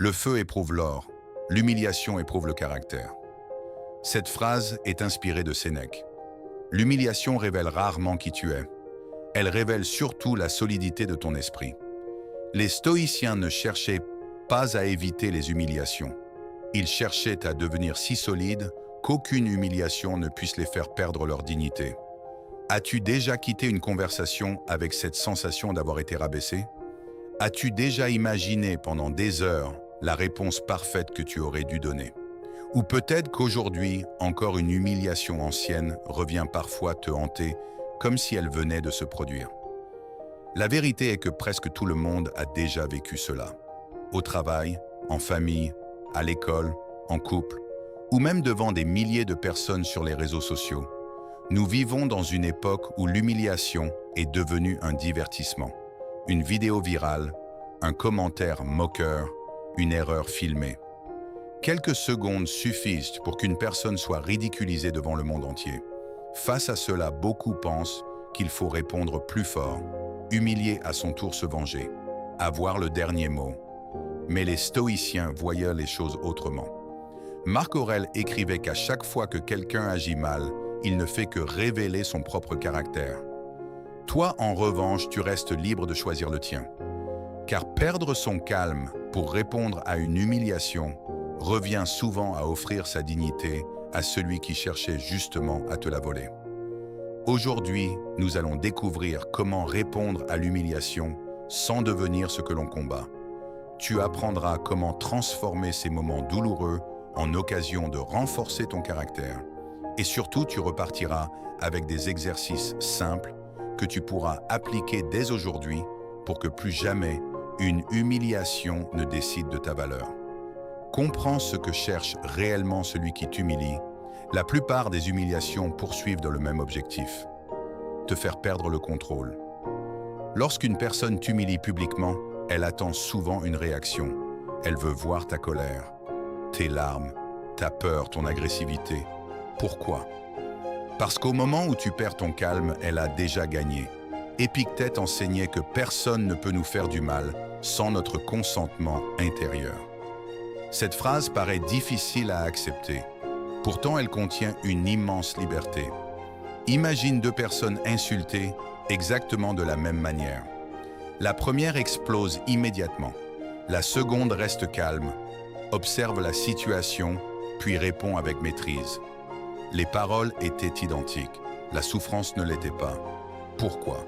Le feu éprouve l'or, l'humiliation éprouve le caractère. Cette phrase est inspirée de Sénèque. L'humiliation révèle rarement qui tu es. Elle révèle surtout la solidité de ton esprit. Les stoïciens ne cherchaient pas à éviter les humiliations. Ils cherchaient à devenir si solides qu'aucune humiliation ne puisse les faire perdre leur dignité. As-tu déjà quitté une conversation avec cette sensation d'avoir été rabaissé? As-tu déjà imaginé pendant des heures la réponse parfaite que tu aurais dû donner? Ou peut-être qu'aujourd'hui, encore une humiliation ancienne revient parfois te hanter comme si elle venait de se produire. La vérité est que presque tout le monde a déjà vécu cela. Au travail, en famille, à l'école, en couple, ou même devant des milliers de personnes sur les réseaux sociaux. Nous vivons dans une époque où l'humiliation est devenue un divertissement. Une vidéo virale, un commentaire moqueur, une erreur filmée. Quelques secondes suffisent pour qu'une personne soit ridiculisée devant le monde entier. Face à cela, beaucoup pensent qu'il faut répondre plus fort, humilier à son tour se venger, avoir le dernier mot. Mais les stoïciens voyaient les choses autrement. Marc Aurèle écrivait qu'à chaque fois que quelqu'un agit mal, il ne fait que révéler son propre caractère. Toi, en revanche, tu restes libre de choisir le tien. Car perdre son calme pour répondre à une humiliation revient souvent à offrir sa dignité à celui qui cherchait justement à te la voler. Aujourd'hui, nous allons découvrir comment répondre à l'humiliation sans devenir ce que l'on combat. Tu apprendras comment transformer ces moments douloureux en occasion de renforcer ton caractère. Et surtout, tu repartiras avec des exercices simples que tu pourras appliquer dès aujourd'hui pour que plus jamais une humiliation ne décide de ta valeur. Comprends ce que cherche réellement celui qui t'humilie. La plupart des humiliations poursuivent dans le même objectif: te faire perdre le contrôle. Lorsqu'une personne t'humilie publiquement, elle attend souvent une réaction. Elle veut voir ta colère, tes larmes, ta peur, ton agressivité. Pourquoi? Parce qu'au moment où tu perds ton calme, elle a déjà gagné. Épictète enseignait que personne ne peut nous faire du mal sans notre consentement intérieur. Cette phrase paraît difficile à accepter. Pourtant, elle contient une immense liberté. Imagine deux personnes insultées exactement de la même manière. La première explose immédiatement. La seconde reste calme, observe la situation, puis répond avec maîtrise. Les paroles étaient identiques. La souffrance ne l'était pas. Pourquoi?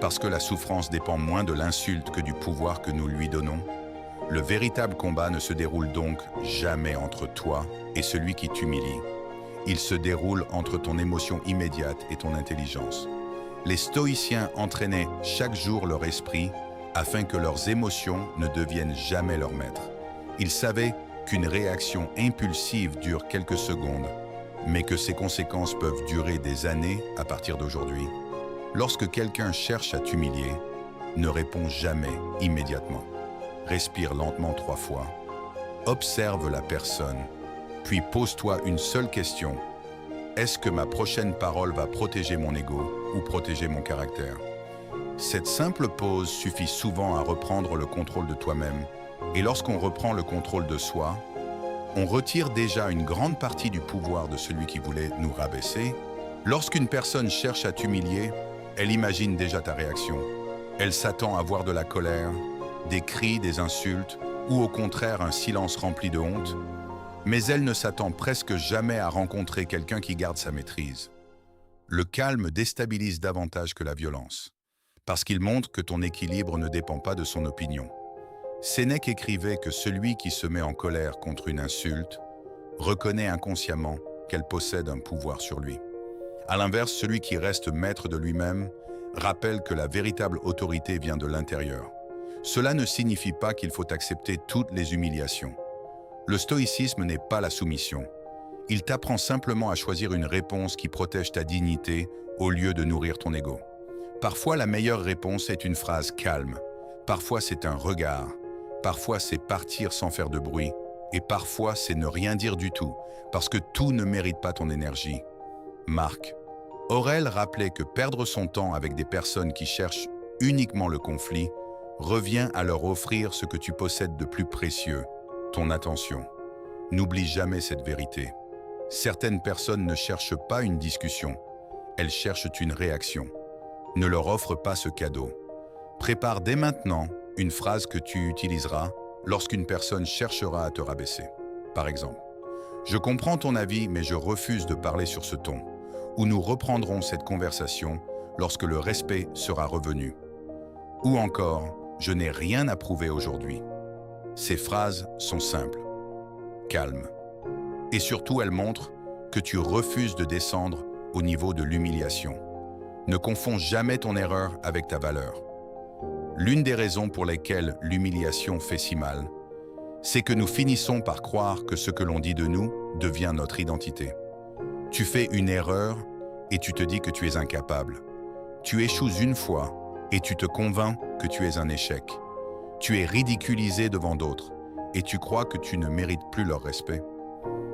Parce que la souffrance dépend moins de l'insulte que du pouvoir que nous lui donnons. Le véritable combat ne se déroule donc jamais entre toi et celui qui t'humilie. Il se déroule entre ton émotion immédiate et ton intelligence. Les stoïciens entraînaient chaque jour leur esprit afin que leurs émotions ne deviennent jamais leur maître. Ils savaient qu'une réaction impulsive dure quelques secondes, mais que ses conséquences peuvent durer des années à partir d'aujourd'hui. Lorsque quelqu'un cherche à t'humilier, ne réponds jamais immédiatement. Respire lentement 3 fois. Observe la personne, puis pose-toi une seule question. Est-ce que ma prochaine parole va protéger mon ego ou protéger mon caractère? Cette simple pause suffit souvent à reprendre le contrôle de toi-même. Et lorsqu'on reprend le contrôle de soi, on retire déjà une grande partie du pouvoir de celui qui voulait nous rabaisser. Lorsqu'une personne cherche à t'humilier, elle imagine déjà ta réaction. Elle s'attend à voir de la colère, des cris, des insultes, ou au contraire un silence rempli de honte. Mais elle ne s'attend presque jamais à rencontrer quelqu'un qui garde sa maîtrise. Le calme déstabilise davantage que la violence, parce qu'il montre que ton équilibre ne dépend pas de son opinion. Sénèque écrivait que celui qui se met en colère contre une insulte reconnaît inconsciemment qu'elle possède un pouvoir sur lui. À l'inverse, celui qui reste maître de lui-même rappelle que la véritable autorité vient de l'intérieur. Cela ne signifie pas qu'il faut accepter toutes les humiliations. Le stoïcisme n'est pas la soumission. Il t'apprend simplement à choisir une réponse qui protège ta dignité au lieu de nourrir ton ego. Parfois, la meilleure réponse est une phrase calme. Parfois, c'est un regard. Parfois, c'est partir sans faire de bruit. Et parfois, c'est ne rien dire du tout, parce que tout ne mérite pas ton énergie. Marc Aurèle rappelait que perdre son temps avec des personnes qui cherchent uniquement le conflit revient à leur offrir ce que tu possèdes de plus précieux, ton attention. N'oublie jamais cette vérité. Certaines personnes ne cherchent pas une discussion, elles cherchent une réaction. Ne leur offre pas ce cadeau. Prépare dès maintenant une phrase que tu utiliseras lorsqu'une personne cherchera à te rabaisser. Par exemple, je comprends ton avis, mais je refuse de parler sur ce ton. Ou nous reprendrons cette conversation lorsque le respect sera revenu. Ou encore, je n'ai rien à prouver aujourd'hui. Ces phrases sont simples, calmes. Et surtout, elles montrent que tu refuses de descendre au niveau de l'humiliation. Ne confonds jamais ton erreur avec ta valeur. L'une des raisons pour lesquelles l'humiliation fait si mal, c'est que nous finissons par croire que ce que l'on dit de nous devient notre identité. Tu fais une erreur et tu te dis que tu es incapable. Tu échoues une fois et tu te convaincs que tu es un échec. Tu es ridiculisé devant d'autres et tu crois que tu ne mérites plus leur respect.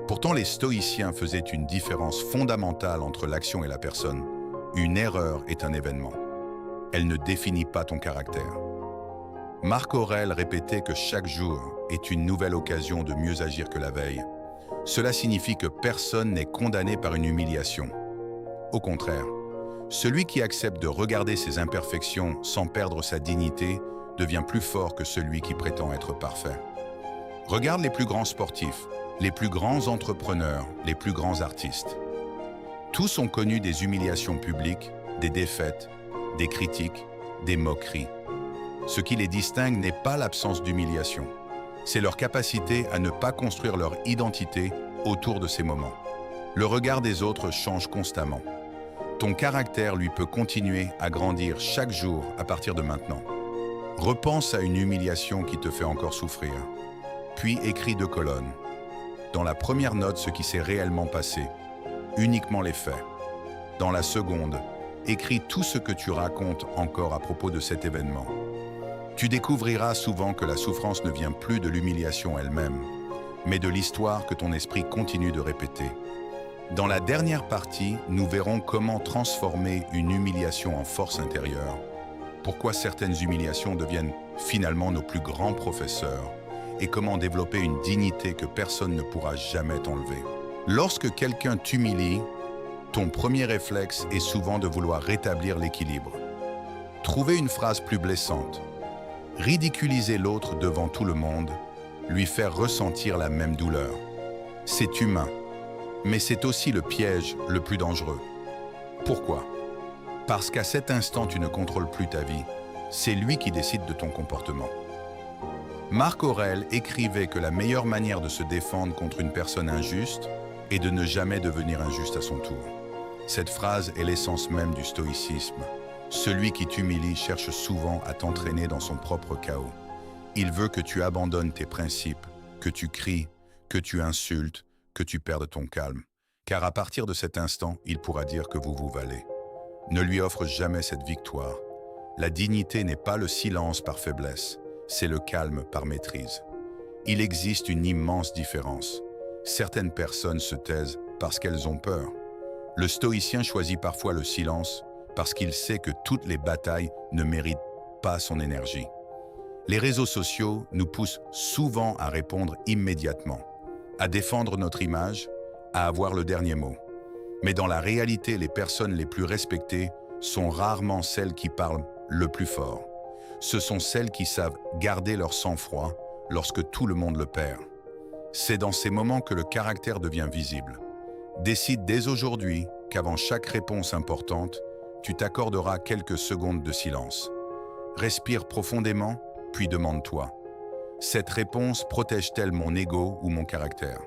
Pourtant, les stoïciens faisaient une différence fondamentale entre l'action et la personne. Une erreur est un événement. Elle ne définit pas ton caractère. Marc Aurèle répétait que chaque jour est une nouvelle occasion de mieux agir que la veille. Cela signifie que personne n'est condamné par une humiliation. Au contraire, celui qui accepte de regarder ses imperfections sans perdre sa dignité devient plus fort que celui qui prétend être parfait. Regarde les plus grands sportifs, les plus grands entrepreneurs, les plus grands artistes. Tous ont connu des humiliations publiques, des défaites, des critiques, des moqueries. Ce qui les distingue n'est pas l'absence d'humiliation, c'est leur capacité à ne pas construire leur identité autour de ces moments. Le regard des autres change constamment. Ton caractère, lui, peut continuer à grandir chaque jour à partir de maintenant. Repense à une humiliation qui te fait encore souffrir, puis écris 2 colonnes. Dans la première note, ce qui s'est réellement passé, uniquement les faits. Dans la seconde, écris tout ce que tu racontes encore à propos de cet événement. Tu découvriras souvent que la souffrance ne vient plus de l'humiliation elle-même, mais de l'histoire que ton esprit continue de répéter. Dans la dernière partie, nous verrons comment transformer une humiliation en force intérieure, pourquoi certaines humiliations deviennent finalement nos plus grands professeurs, et comment développer une dignité que personne ne pourra jamais t'enlever. Lorsque quelqu'un t'humilie, ton premier réflexe est souvent de vouloir rétablir l'équilibre. Trouver une phrase plus blessante, ridiculiser l'autre devant tout le monde, lui faire ressentir la même douleur. C'est humain, mais c'est aussi le piège le plus dangereux. Pourquoi? Parce qu'à cet instant, tu ne contrôles plus ta vie. C'est lui qui décide de ton comportement. Marc Aurèle écrivait que la meilleure manière de se défendre contre une personne injuste est de ne jamais devenir injuste à son tour. Cette phrase est l'essence même du stoïcisme. Celui qui t'humilie cherche souvent à t'entraîner dans son propre chaos. Il veut que tu abandonnes tes principes, que tu cries, que tu insultes, que tu perdes ton calme. Car à partir de cet instant, il pourra dire que vous vous valez. Ne lui offre jamais cette victoire. La dignité n'est pas le silence par faiblesse, c'est le calme par maîtrise. Il existe une immense différence. Certaines personnes se taisent parce qu'elles ont peur. Le stoïcien choisit parfois le silence parce qu'il sait que toutes les batailles ne méritent pas son énergie. Les réseaux sociaux nous poussent souvent à répondre immédiatement, à défendre notre image, à avoir le dernier mot. Mais dans la réalité, les personnes les plus respectées sont rarement celles qui parlent le plus fort. Ce sont celles qui savent garder leur sang-froid lorsque tout le monde le perd. C'est dans ces moments que le caractère devient visible. Décide dès aujourd'hui qu'avant chaque réponse importante, tu t'accorderas quelques secondes de silence. Respire profondément, puis demande-toi, cette réponse protège-t-elle mon ego ou mon caractère?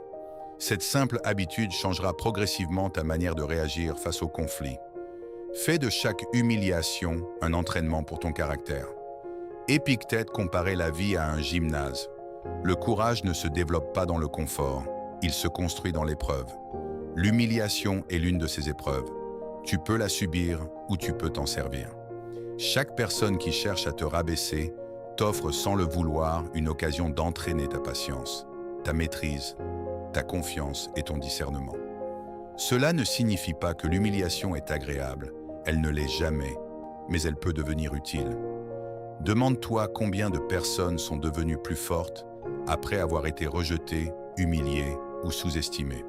Cette simple habitude changera progressivement ta manière de réagir face au conflit. Fais de chaque humiliation un entraînement pour ton caractère. Épictète comparait la vie à un gymnase. Le courage ne se développe pas dans le confort, il se construit dans l'épreuve. L'humiliation est l'une de ces épreuves. Tu peux la subir ou tu peux t'en servir. Chaque personne qui cherche à te rabaisser t'offre sans le vouloir une occasion d'entraîner ta patience, ta maîtrise, ta confiance et ton discernement. Cela ne signifie pas que l'humiliation est agréable, elle ne l'est jamais, mais elle peut devenir utile. Demande-toi combien de personnes sont devenues plus fortes après avoir été rejetés, humiliés ou sous-estimés.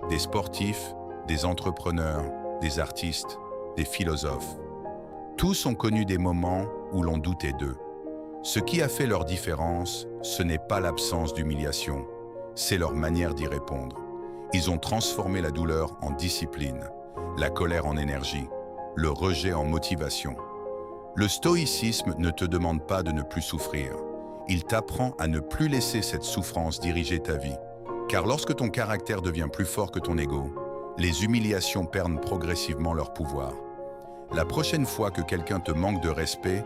Des sportifs, des entrepreneurs, des artistes, des philosophes. Tous ont connu des moments où l'on doutait d'eux. Ce qui a fait leur différence, ce n'est pas l'absence d'humiliation, c'est leur manière d'y répondre. Ils ont transformé la douleur en discipline, la colère en énergie, le rejet en motivation. Le stoïcisme ne te demande pas de ne plus souffrir. Il t'apprend à ne plus laisser cette souffrance diriger ta vie. Car lorsque ton caractère devient plus fort que ton ego, les humiliations perdent progressivement leur pouvoir. La prochaine fois que quelqu'un te manque de respect,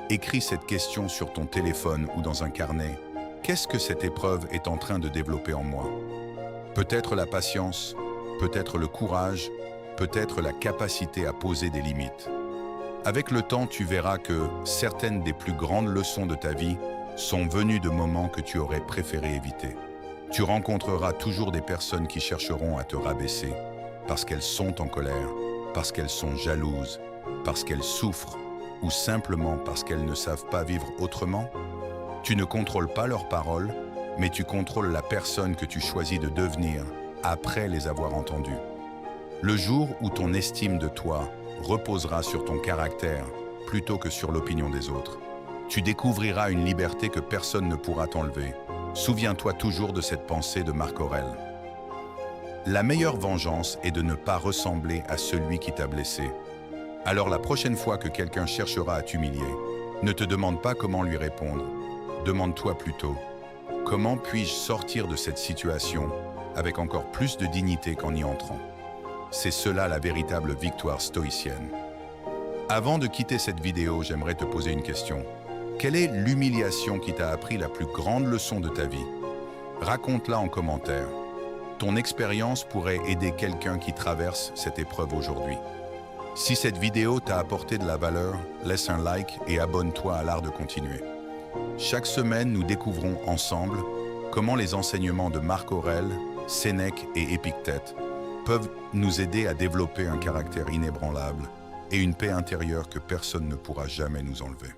écris cette question sur ton téléphone ou dans un carnet. Qu'est-ce que cette épreuve est en train de développer en moi? Peut-être la patience, peut-être le courage, peut-être la capacité à poser des limites. Avec le temps, tu verras que certaines des plus grandes leçons de ta vie sont venues de moments que tu aurais préféré éviter. Tu rencontreras toujours des personnes qui chercheront à te rabaisser parce qu'elles sont en colère, parce qu'elles sont jalouses, parce qu'elles souffrent ou simplement parce qu'elles ne savent pas vivre autrement. Tu ne contrôles pas leurs paroles, mais tu contrôles la personne que tu choisis de devenir après les avoir entendues. Le jour où ton estime de toi reposera sur ton caractère plutôt que sur l'opinion des autres, tu découvriras une liberté que personne ne pourra t'enlever. Souviens-toi toujours de cette pensée de Marc Aurèle. La meilleure vengeance est de ne pas ressembler à celui qui t'a blessé. Alors la prochaine fois que quelqu'un cherchera à t'humilier, ne te demande pas comment lui répondre. Demande-toi plutôt, comment puis-je sortir de cette situation avec encore plus de dignité qu'en y entrant? C'est cela la véritable victoire stoïcienne. Avant de quitter cette vidéo, j'aimerais te poser une question. Quelle est l'humiliation qui t'a appris la plus grande leçon de ta vie? Raconte-la en commentaire. Ton expérience pourrait aider quelqu'un qui traverse cette épreuve aujourd'hui. Si cette vidéo t'a apporté de la valeur, laisse un like et abonne-toi à l'Art de Continuer. Chaque semaine, nous découvrons ensemble comment les enseignements de Marc Aurèle, Sénèque et Épictète peuvent nous aider à développer un caractère inébranlable et une paix intérieure que personne ne pourra jamais nous enlever.